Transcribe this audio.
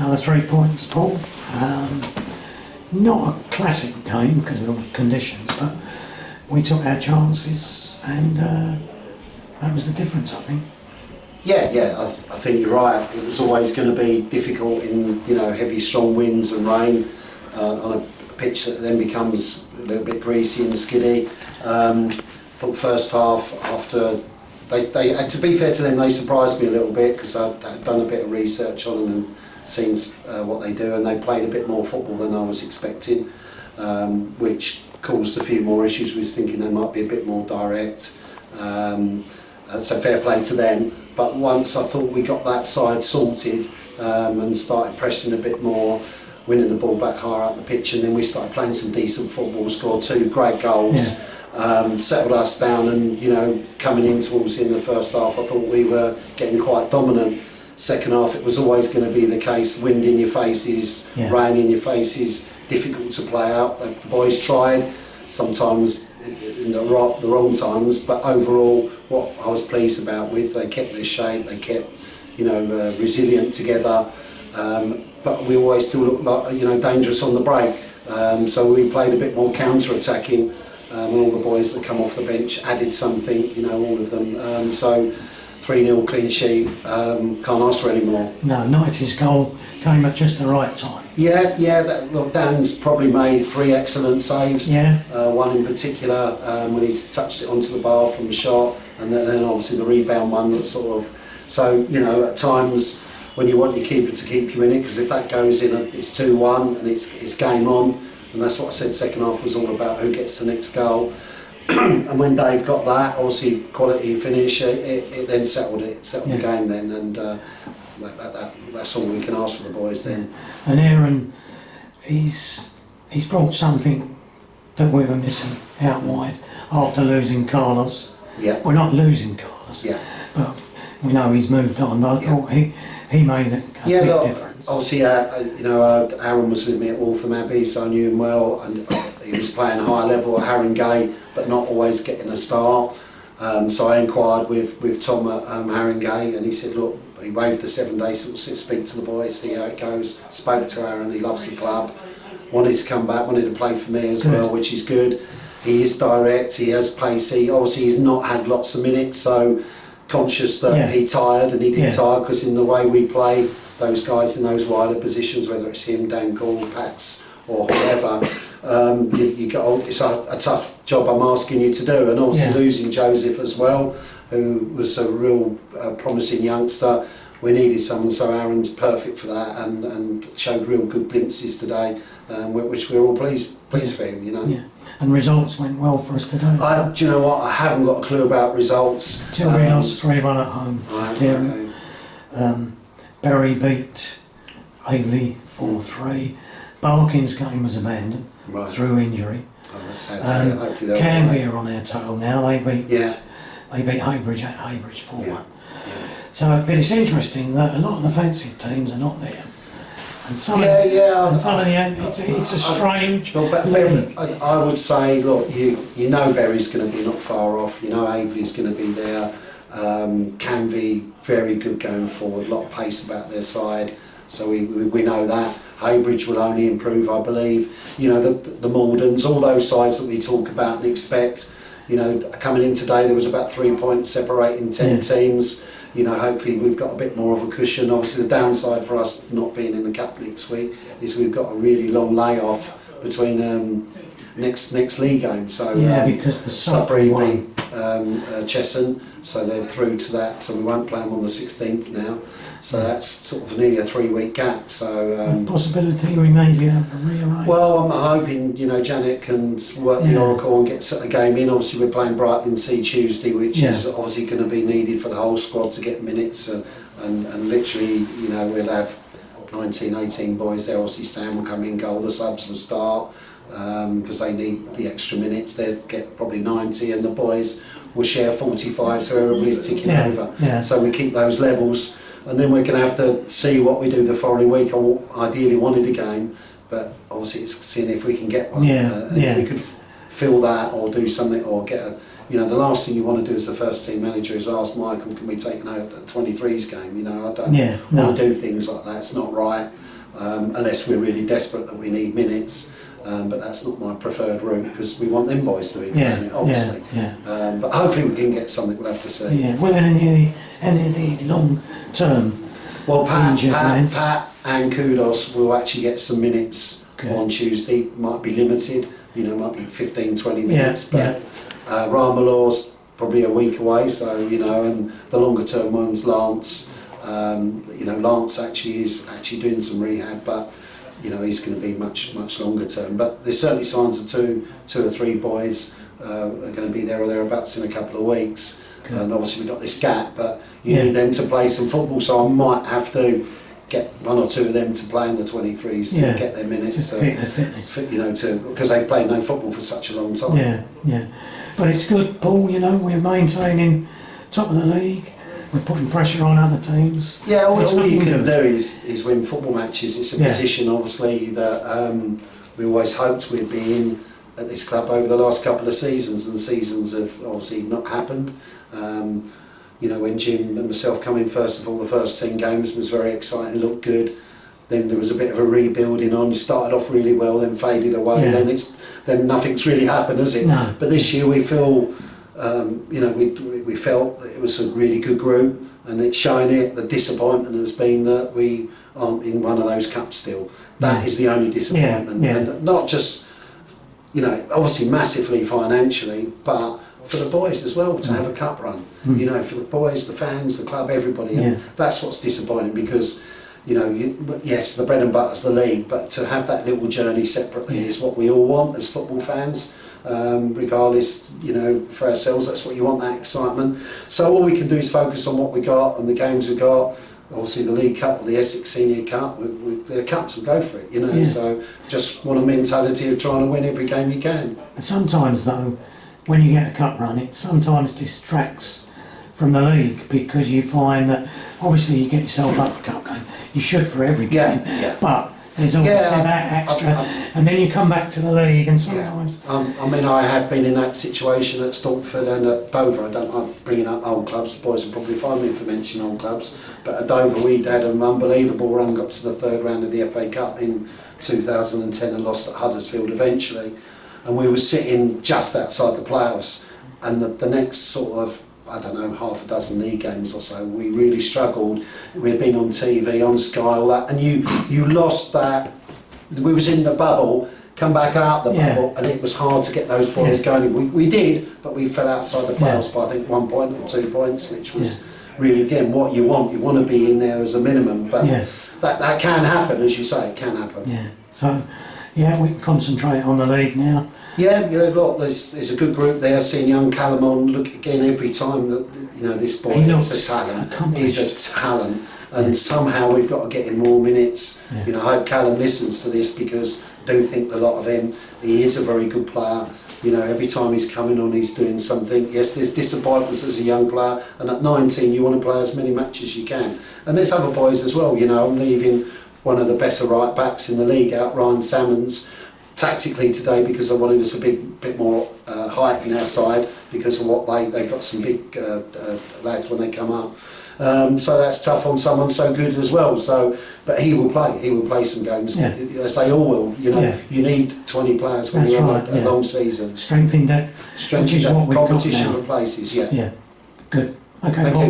Another 3 points, Paul. Not a classic game because of the conditions, but we took our chances and that was the difference, I think. Yeah, I think you're right. It was always going to be difficult in heavy, strong winds and rain on a pitch that then becomes a little bit greasy and skiddy. Thought first half, after they to be fair to them, they surprised me a little bit because I'd done a bit of research on them and seen what they do, and they played a bit more football than I was expecting, which caused a few more issues. We was thinking they might be a bit more direct. So fair play to them. But once I thought we got that side sorted and started pressing a bit more, winning the ball back higher up the pitch, and then we started playing some decent football, scored 2 great goals, settled us down, and coming in towards the end of the first half, I thought we were getting quite dominant. Second half, it was always going to be the case: wind in your faces, rain in your faces, difficult to play out. The boys tried, sometimes in the wrong times, but overall, what I was pleased about they kept their shape, they kept resilient together, but we always still looked like dangerous on the break. So we played a bit more counter-attacking, and all the boys that come off the bench added something, all of them. So 3-0 clean sheet, can't ask for any more. No, Knight's goal came at just the right time. Look, Dan's probably made 3 excellent saves. One in particular when he touched it onto the bar from the shot, and then obviously the rebound one that sort of. So at times when you want your keeper to keep you in it, because if that goes in, it's 2-1 and it's game on, and that's what I said. Second half was all about who gets the next goal. And when Dave got that, obviously quality finish, it then settled the game then, and that's all we can ask for the boys then. And Aaron, he's brought something that we were missing out wide after losing Carlos. We're not losing Carlos, but we know he's moved on. But I thought he made a big difference. Obviously, Aaron was with me at Waltham Abbey, so I knew him well, and he was playing high level at Haringey, but not always getting a start. So I inquired with Tom at Haringey, and he said, look, he waived the 7 days to speak to the boys, see how it goes. Spoke to Aaron, he loves the club, wanted to come back, wanted to play for me as well, which is good. He is direct, he has pacey. Obviously he's not had lots of minutes, so conscious that he tired, and he did tire, because in the way we play, those guys in those wider positions, whether it's him, Dan Gall, Pax or whoever, it's a tough job I'm asking you to do. And obviously losing Joseph as well, who was a real promising youngster, we needed someone, so Aaron's perfect for that, and showed real good glimpses today, which we're all pleased for him, And results went well for us today. Do you know what? I haven't got a clue about results. Till we lost 3-1 at home. Okay. Bury beat Hayley 4-3. Barking's game was abandoned through injury. That's sad to hopefully they're Canvey are on their tail now. They beat Haybridge at Haybridge 4-1. So, but it's interesting that a lot of the fancy teams are not there. And some of the, it's a strange. I would say, look, Bury's going to be not far off. Aveley's going to be there. Canvey, very good going forward. A lot of pace about their side. So we know that. Haybridge will only improve, I believe. The Maldens, all those sides that we talk about and expect. Coming in today, there was about 3 points separating 10 teams. Hopefully we've got a bit more of a cushion. Obviously the downside for us not being in the Cup next week is we've got a really long layoff between next league game. So because the Sudbury beat Cheshunt, so they're through to that. So we won't play them on the 16th now. So that's sort of nearly a 3-week gap. So possibility we may be able to rearrange. Well, I'm hoping Janet can work the Oracle and get a game in. Obviously, we're playing Brighton Sea Tuesday, which is obviously going to be needed for the whole squad to get minutes, and literally, we'll have 19, 18 boys there. Obviously, Stan will come in goal. The subs will start because they need the extra minutes. They'll get probably 90, and the boys will share 45, so everybody's ticking over. So we keep those levels. And then we're going to have to see what we do the following week. I ideally wanted a game, but obviously it's seeing if we can get one. If we could fill that or do something or get a... the last thing you want to do as a first team manager is ask Michael, can we take a 23s game? I don't want to do things like that. It's not right. unless we're really desperate that we need minutes. But that's not my preferred route because we want them boys to be playing it, obviously. But hopefully we can get something. We'll have to see. Yeah. Well, any of the long-term Pat and Kudos will actually get some minutes on Tuesday. Might be limited, might be 15, 20 minutes. But Ramalaw's probably a week away, so and the longer-term ones, Lance. Lance is actually doing some rehab, but he's going to be much longer term. But there's certainly signs of two or three boys are going to be there or thereabouts in a couple of weeks. And obviously we've got this gap, but you need them to play some football. So I might have to get one or two of them to play in the 23s to get their minutes. Just keep their fitness. Because they've played no football for such a long time. Yeah. But it's good, Paul. We're maintaining top of the league. We're putting pressure on other teams. Yeah, all you can do is win football matches. It's a position, obviously, that we always hoped we'd be in at this club over the last couple of seasons, and seasons have obviously not happened. When Jim and myself come in, first of all, the first 10 games was very exciting, looked good. Then there was a bit of a rebuilding on. You started off really well, then faded away. Then nothing's really happened, has it? No. But this year we feel. We felt that it was a really good group, and it's shown it. The disappointment has been that we aren't in one of those cups still. That is the only disappointment, and not just obviously massively financially, but for the boys as well to have a cup run. For the boys, the fans, the club, everybody, and that's what's disappointing because. Yes, the bread and butter's the league, but to have that little journey separately is what we all want as football fans. Regardless, for ourselves, that's what you want, that excitement. So all we can do is focus on what we got and the games we got. Obviously, the League Cup or the Essex Senior Cup, the cups will go for it. So just want a mentality of trying to win every game you can. Sometimes, though, when you get a cup run, it sometimes distracts from the league because you find that obviously you get yourself up for cup game. You should for every game, but there's obviously that extra, and then you come back to the league, and sometimes. I have been in that situation at Stortford and at Dover. I'm bringing up old clubs. The boys will probably find me if I mention old clubs. But at Dover, we'd had an unbelievable run. Got to the third round of the FA Cup in 2010 and lost at Huddersfield eventually. And we were sitting just outside the playoffs. And the next sort of half a dozen league games or so, we really struggled. We'd been on TV, on Sky, all that, and you lost that. We was in the bubble, come back out the bubble, and it was hard to get those boys going. We did, but we fell outside the playoffs by I think 1 point or 2 points, which was really, again, what you want. You want to be in there as a minimum, but that can happen, as you say, it can happen. Yeah, so we concentrate on the league now. Look, there's a good group there. Seeing young Callum on, look again every time that this boy is a talent. He's a talent, and somehow we've got to get him more minutes. I hope Callum listens to this because I do think a lot of him. He is a very good player. Every time he's coming on, he's doing something. Yes, there's disappointments as a young player, and at 19, you want to play as many matches as you can. And there's other boys as well. I'm leaving one of the better right backs in the league out, Ryan Salmons. Tactically today because I wanted us a bit more height in our side because of what they've got some big lads when they come up. So that's tough on someone so good as well. So, but he will play some games as they all will. You need 20 players when you're on a long season. Strength in depth. Competition for places. Yeah. Good. Okay, Thank Paul. you.